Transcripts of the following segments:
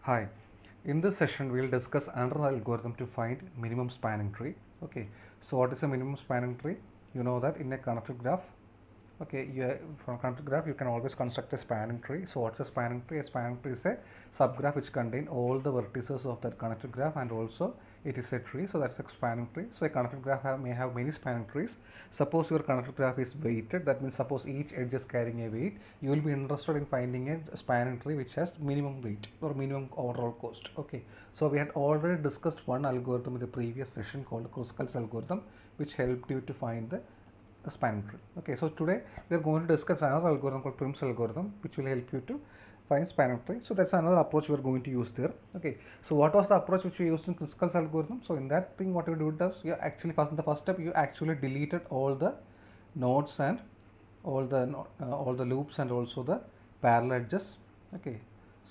Hi, in this session we will discuss another algorithm to find minimum spanning tree. Okay, so what is a minimum spanning tree? You know that in a connected graph, okay, from a connected graph you can always construct a spanning tree. So what's a spanning tree? A spanning tree is a subgraph which contain all the vertices of that connected graph, and also it is a tree. So that's a spanning tree. So a connected graph may have many spanning trees. Suppose your connected graph is weighted, that means suppose each edge is carrying a weight, you will be interested in finding a spanning tree which has minimum weight or minimum overall cost. Okay, so we had already discussed one algorithm in the previous session called Kruskal's algorithm, which helped you to find the spanning tree. Okay, so today we are going to discuss another algorithm called Prim's algorithm, which will help you to find spanning tree. So that's another approach we are going to use there. Okay, so what was the approach which we used in Kruskal's algorithm? So in that thing, what you do is you actually first in the first step you actually deleted all the nodes and all the loops and also the parallel edges. Okay,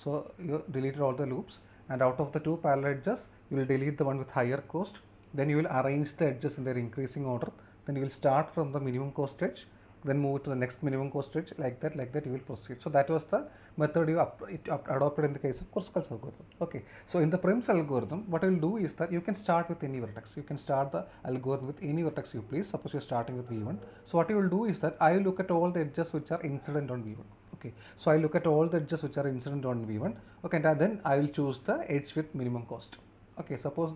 so you deleted all the loops, and out of the two parallel edges you will delete the one with higher cost. Then you will arrange the edges in their increasing order. Then you will start from the minimum cost edge, then move to the next minimum cost edge, like that you will proceed. So that was the method adopted in the case of Kruskal's algorithm. Okay, so in the Prim's algorithm, what I will do is that you can start with any vertex. You can start the algorithm with any vertex you please. Suppose you are starting with v1. So what you will do is that I will look at all the edges which are incident on v1. Okay, so I look at all the edges which are incident on v1. Okay, and then I will choose the edge with minimum cost. Okay, suppose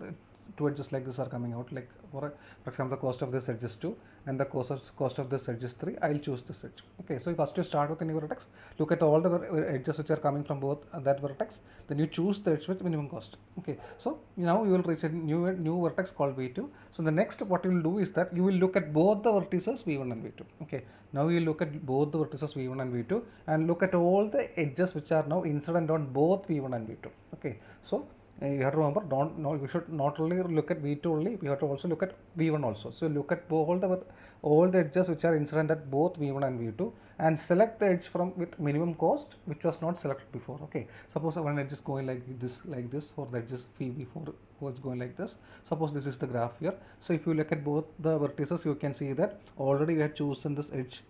two edges like this are coming out, like for example the cost of this edge is 2 and the cost of this edge is 3. I will choose this edge. Okay, so first you start with any vertex, look at all the edges which are coming from both that vertex, then you choose the edge with minimum cost. Okay, so now you will reach a new vertex called v2. So the next what you will do is that you will look at both the vertices v1 and v2. Okay, now you look at both the vertices v1 and v2 and look at all the edges which are now incident on both v1 and v2. Okay, so you have to remember, don't no, you should not only look at v2 only, we have to also look at v1 also. So look at all the edges which are incident at both v1 and v2 and select the edge from with minimum cost which was not selected before. Okay, suppose one edge is going like this, or the edge is v4 was going like this. Suppose this is the graph here. So if you look at both the vertices, you can see that already we have chosen this edge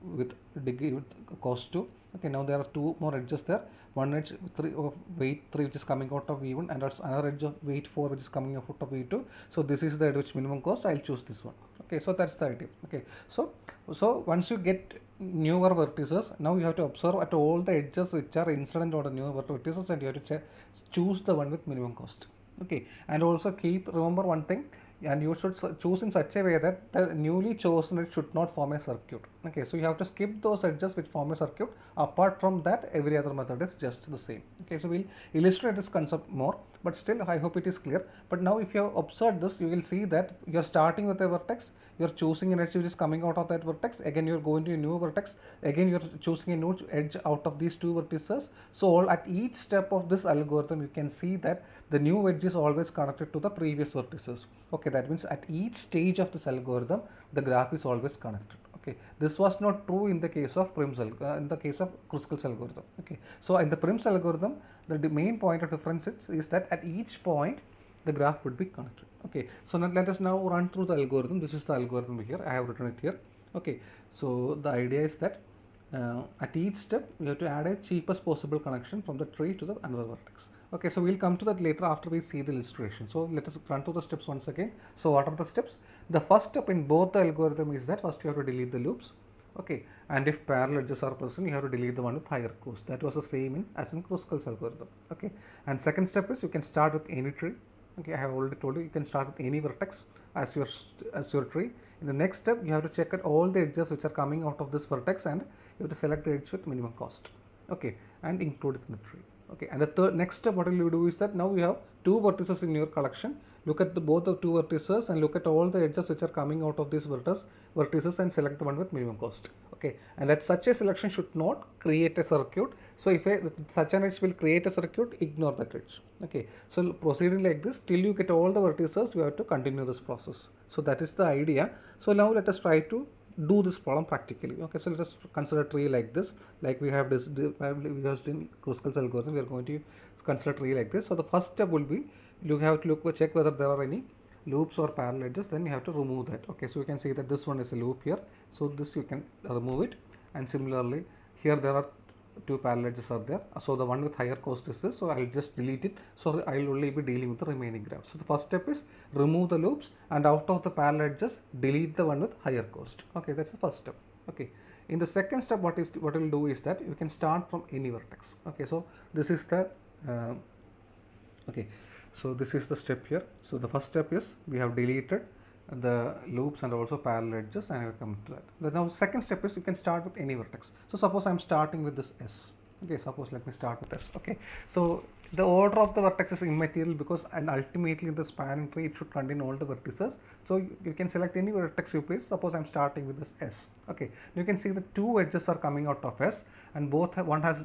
with degree with cost 2. Okay, now there are two more edges there. One edge 3 of weight 3 which is coming out of v1, and that's another edge of weight 4 which is coming out of v2. So this is the edge which minimum cost. I'll choose this one. Okay, so that's the idea. Okay, so once you get newer vertices, now you have to observe at all the edges which are incident on the newer vertices, and you have to choose the one with minimum cost. Okay, and also remember one thing, and you should choose in such a way that the newly chosen edge should not form a circuit. Okay, so you have to skip those edges which form a circuit. Apart from that, every other method is just the same. Okay, so we'll illustrate this concept more, but still I hope it is clear. But now if you have observed this, you will see that you are starting with a vertex, you are choosing an edge which is coming out of that vertex, again you are going to a new vertex, again you are choosing a new edge out of these two vertices. So all at each step of this algorithm, you can see that the new edge is always connected to the previous vertices. Okay, that means at each stage of this algorithm, the graph is always connected. Okay, this was not true in the case of in the case of Kruskal's algorithm. Okay, so in the Prim's algorithm, the main point of difference is that at each point the graph would be connected. Okay, so now let us now run through the algorithm. This is the algorithm here. I have written it here. Okay, so the idea is that at each step we have to add a cheapest possible connection from the tree to the another vertex. Okay, so we'll come to that later after we see the illustration. So let us run through the steps once again. So what are the steps? The first step in both the algorithm is that first you have to delete the loops. Okay, and if parallel edges are present, you have to delete the one with higher cost. That was the same as in Kruskal's algorithm. Okay, and second step is you can start with any tree. Okay, I have already told you can start with any vertex as your tree. In the next step, you have to check out all the edges which are coming out of this vertex, and you have to select the edge with minimum cost. Okay, and include it in the tree. Okay, and the next step what will you do is that now you have two vertices in your collection. Look at both the two vertices and look at all the edges which are coming out of these vertices and select the one with minimum cost. Okay, and that such a selection should not create a circuit. So if such an edge will create a circuit, ignore that edge. Okay, so proceeding like this till you get all the vertices, you have to continue this process. So that is the idea. So now let us try to do this problem practically. Okay, so let us consider a tree like this, like we have this we used in Kruskal's algorithm. We are going to consider a tree like this. So the first step will be you have to check whether there are any loops or parallel edges, then you have to remove that. Okay, so you can see that this one is a loop here, so this you can remove it, and similarly here there are two parallel edges are there. So the one with higher cost is this, so I'll just delete it. So I'll only be dealing with the remaining graph. So the first step is remove the loops, and out of the parallel edges delete the one with higher cost. Okay, that's the first step. Okay, in the second step, what we'll do is that you can start from any vertex. Okay, so this is the okay, so this is the step here. So the first step is we have deleted the loops and also parallel edges, and I will come to that. The now second step is you can start with any vertex. So suppose I'm starting with this S. Okay, suppose let me start with S. Okay, so the order of the vertex is immaterial, because and ultimately in the spanning tree it should contain all the vertices. So you can select any vertex you please. Suppose I'm starting with this S. Okay, you can see the two edges are coming out of S, and both one has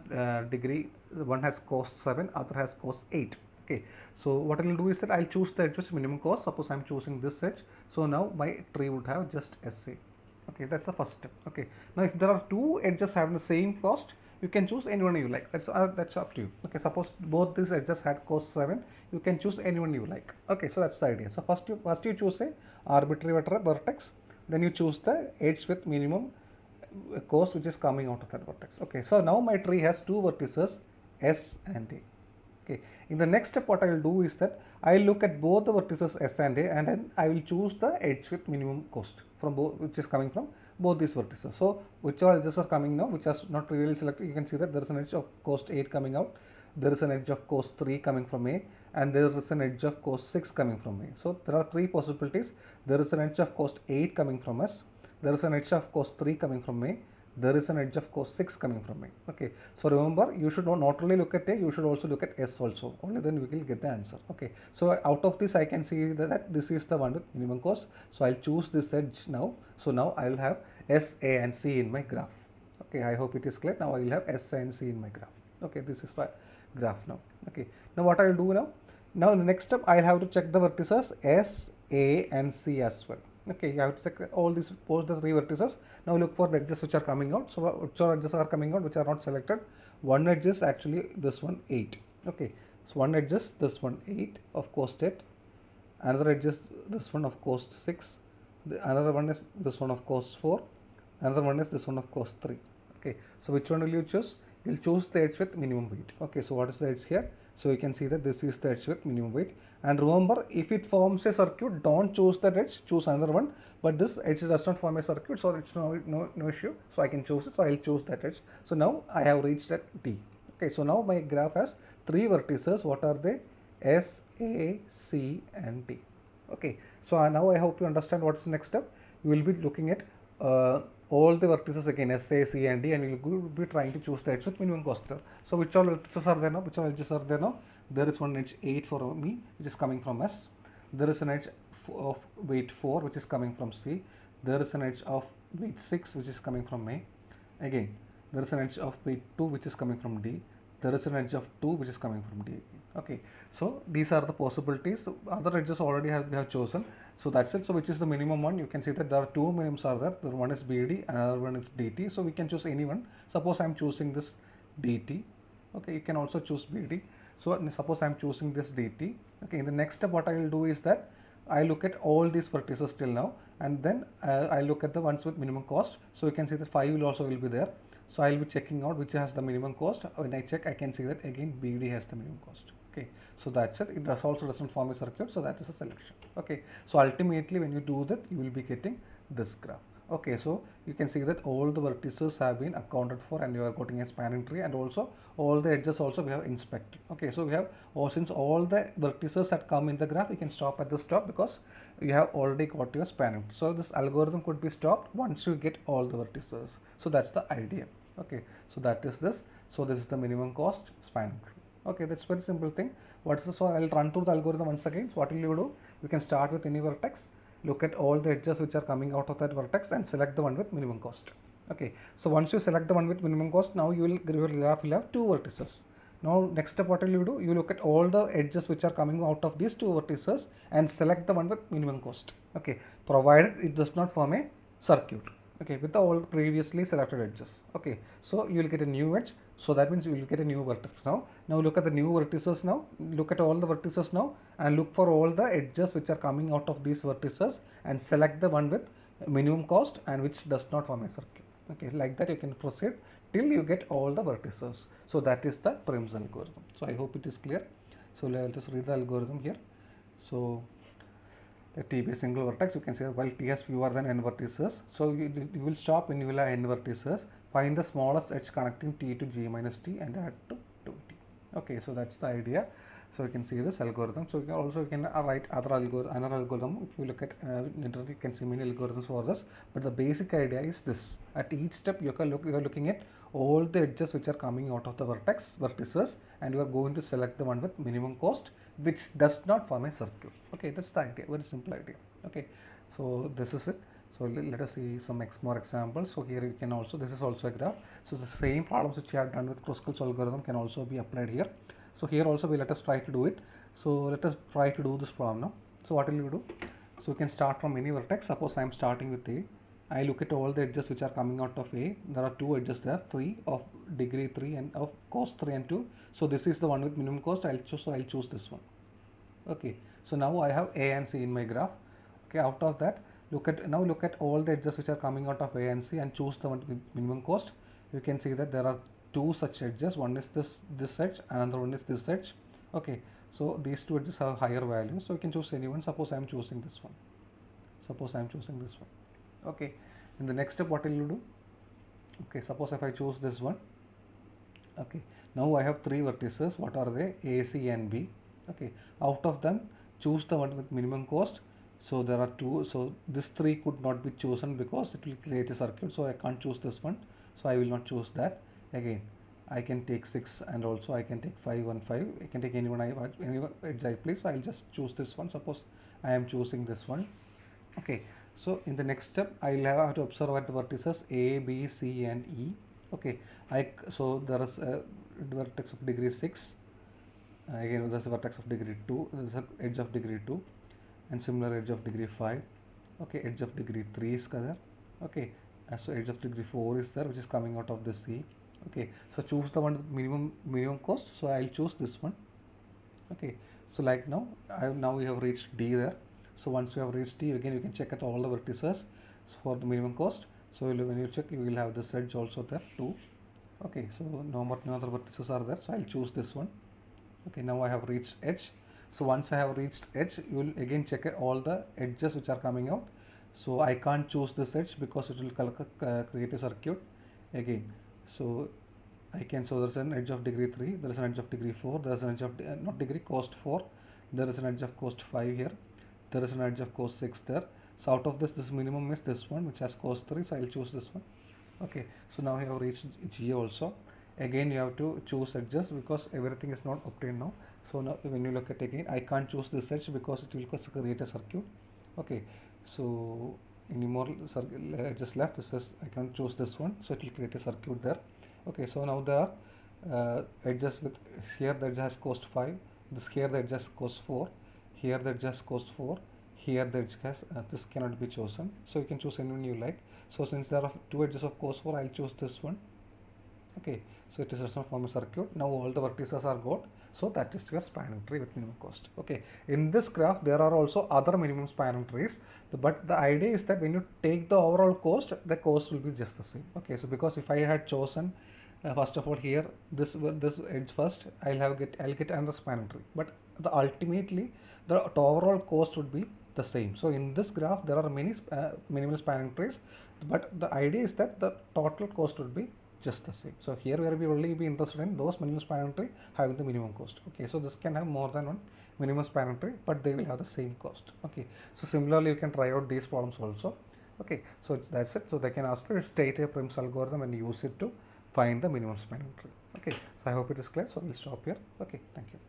degree, one has cost 7, other has cost 8. Okay, so what I will do is that I'll choose the edge with minimum cost. Suppose I'm choosing this edge, so now my tree would have just SA. Okay, that's the first step. Okay, now if there are two edges having the same cost, you can choose anyone you like. That's up to you. Okay, suppose both these edges had cost 7, you can choose anyone you like. Okay, so that's the idea. So first you choose a arbitrary vertex, then you choose the edge with minimum cost which is coming out of that vertex. Okay, so now my tree has two vertices S and A. Okay, in the next step what I will do is that I will look at both the vertices S and A, and then I will choose the edge with minimum cost from both, which is coming from both these vertices. So whichever edges are coming now, which are not really selected, you can see that there is an edge of cost 8 coming out, there is an edge of cost 3 coming from A, and there is an edge of cost 6 coming from A. So there are three possibilities. There is an edge of cost 8 coming from S, there is an edge of cost 3 coming from A, there is an edge of cost 6 coming from A. Okay, so remember, you should not only look at A, you should also look at S also. Only then we will get the answer. Okay, so out of this I can see that this is the one with minimum cost. So I'll choose this edge now. So now I will have S, A and C in my graph. Okay, I hope it is clear. Now I will have S and C in my graph. Okay, this is the graph now. Okay, now what I will do now? Now in the next step, I will have to check the vertices S, A and C as well. Okay, you have to check all these, post the three vertices. Now look for the edges which are coming out. So which are edges are coming out which are not selected? One edge is actually this one 8. Okay, so one edge is this one 8 of cost 8. Another edge is this one of cost 6. Another one is this one of cost 4. Another one is this one of cost 3. Okay, so which one will you choose? You will choose the edge with minimum weight. Okay, so what is the edge here? So you can see that this is the edge with minimum weight. And remember, if it forms a circuit, don't choose that edge, choose another one. But this edge does not form a circuit, so it's no issue. So I can choose it, so I'll choose that edge. So now I have reached at D. Okay, so now my graph has three vertices. What are they? S, A, C and D. Okay, so now I hope you understand what's the next step. You will be looking at all the vertices again, S, A, C and D, and you will be trying to choose the edge with minimum cost there. So which all vertices are there now? Which all edges are there now? There is one edge 8 for me, which is coming from S. There is an edge of weight 4, which is coming from C. There is an edge of weight 6, which is coming from A. Again, there is an edge of weight 2, which is coming from D. There is an edge of 2, which is coming from D. Okay, so these are the possibilities. Other edges already we have chosen. So that's it. So which is the minimum one? You can see that there are two minimums are there. The one is BD, another one is DT. So we can choose any one. Suppose I am choosing this DT. Okay, you can also choose BD. So suppose I am choosing this DT. Okay, in the next step, what I will do is that I look at all these vertices till now, and then I look at the ones with minimum cost. So you can see that 5 will also be there. So I will be checking out which has the minimum cost. When I check, I can see that again BD has the minimum cost. Okay, so that's it. It doesn't form a circuit, so that is a selection. Okay, so ultimately when you do that, you will be getting this graph. Okay, so you can see that all the vertices have been accounted for, and you are getting a spanning tree, and also all the edges also we have inspected. Okay, so we have, or since all the vertices that come in the graph, you can stop at the stop because you have already got your spanning. So this algorithm could be stopped once you get all the vertices. So that's the idea. Okay, so that is this. So this is the minimum cost spanning tree. Okay, that's very simple thing. What's the, so I'll run through the algorithm once again. So what will you do? You can start with any vertex, look at all the edges which are coming out of that vertex, and select the one with minimum cost. Okay, so once you select the one with minimum cost, now your graph will have two vertices. Now next step, what will you do? You look at all the edges which are coming out of these two vertices and select the one with minimum cost. Okay, provided it does not form a circuit. Okay, with the all previously selected edges. Okay, so you will get a new edge. So that means you will get a new vertex now. Now look at the new vertices now. Look at all the vertices now and look for all the edges which are coming out of these vertices and select the one with minimum cost and which does not form a circle. Okay, like that you can proceed till you get all the vertices. So that is the Prim's algorithm. So I hope it is clear. So let us read the algorithm here. So the T be a single vertex, you can say while T has fewer than n vertices. So you will stop when you will have n vertices. Find the smallest edge connecting T to G minus T and add to 2T. Okay, so that's the idea. So you can see this algorithm. So you can write another algorithm. If you look at internet, you can see many algorithms for this. But the basic idea is this: at each step, you are looking at all the edges which are coming out of the vertices, and you are going to select the one with minimum cost, which does not form a circle. Okay, that's the idea. Very simple idea. Okay, so this is it. So let us see some more examples. So here you can also, this is also a graph. So the same problems which you have done with Kruskal's algorithm can also be applied here. So here also let us try to do it. So let us try to do this problem now. So what will you do? So you can start from any vertex. Suppose I am starting with A. I look at all the edges which are coming out of A. There are two edges there, 3 of degree 3 and of cost 3 and 2. So this is the one with minimum cost. I'll choose this one. Okay. So now I have A and C in my graph. Okay. Out of that, look at all the edges which are coming out of A and C and choose the one with minimum cost. You can see that there are two such edges. One is this edge, another one is this edge. Okay. So these two edges have higher values. So you can choose any one. Suppose I am choosing this one. Okay, in the next step what will you do? Okay, suppose if I choose this one. Okay, now I have three vertices. What are they? A, C and B. Okay, out of them choose the one with minimum cost. So there are two, so this three could not be chosen because it will create a circuit, so I can't choose this one, so I will not choose that. Again, I can take 6 and also I can take 5 and 5. I can take any edge I please. I'll just choose this one. Suppose I am choosing this one. Okay, so in the next step I will have to observe at the vertices A, B, C and E. Okay, so there is a vertex of degree 6. Again there is a vertex of degree 2, there is an edge of degree 2 and similar edge of degree 5. Okay, edge of degree 3 is there. Okay, so edge of degree 4 is there, which is coming out of the C. Okay, so choose the one with minimum cost, so I will choose this one. Okay, so like now we have reached D there. So once you have reached D, again you can check at all the vertices for the minimum cost. So when you check, you will have this edge also there too. Okay, so no other vertices are there, so I'll choose this one. Okay, now I have reached edge. So once I have reached edge, you will again check all the edges which are coming out. So I can't choose this edge because it will create a circuit again. So I can, so there is an edge of degree 3, there is an edge of degree 4, there is an edge of not degree cost 4, there is an edge of cost 5 here, there is an edge of cost 6 there. So out of this minimum is this one which has cost 3, so I will choose this one. Okay, so now you have reached G also. Again you have to choose edges because everything is not obtained now. So now when you look at again, I can't choose this edge because it will create a circuit. Okay, so any more edges left, this is, I can choose this one, so it will create a circuit there. Okay, so now there are edges with, here the edge has cost 5, here the edge has cost 4, here the edge has cost 4, here the edge has, this cannot be chosen, so you can choose anyone you like. So since there are two edges of cost 4, I'll choose this one. Okay, so it does not form a circuit. Now all the vertices are got, so that is your spanning tree with minimum cost. Okay, in this graph there are also other minimum spanning trees, but the idea is that when you take the overall cost, the cost will be just the same. Okay, so because if I had chosen first of all here this edge first, I'll get another spanning tree, but ultimately the overall cost would be the same. So in this graph there are many minimal spanning trees, but the idea is that the total cost would be just the same. So here we will only be interested in those minimum spanning tree having the minimum cost. Okay, so this can have more than one minimum spanning tree, but they will have the same cost. Okay, so similarly you can try out these problems also. Okay, so that's it. So they can ask you to state a Prim's algorithm and use it to find the minimum spanning tree. Okay, so I hope it is clear. So we'll stop here. Okay, thank you.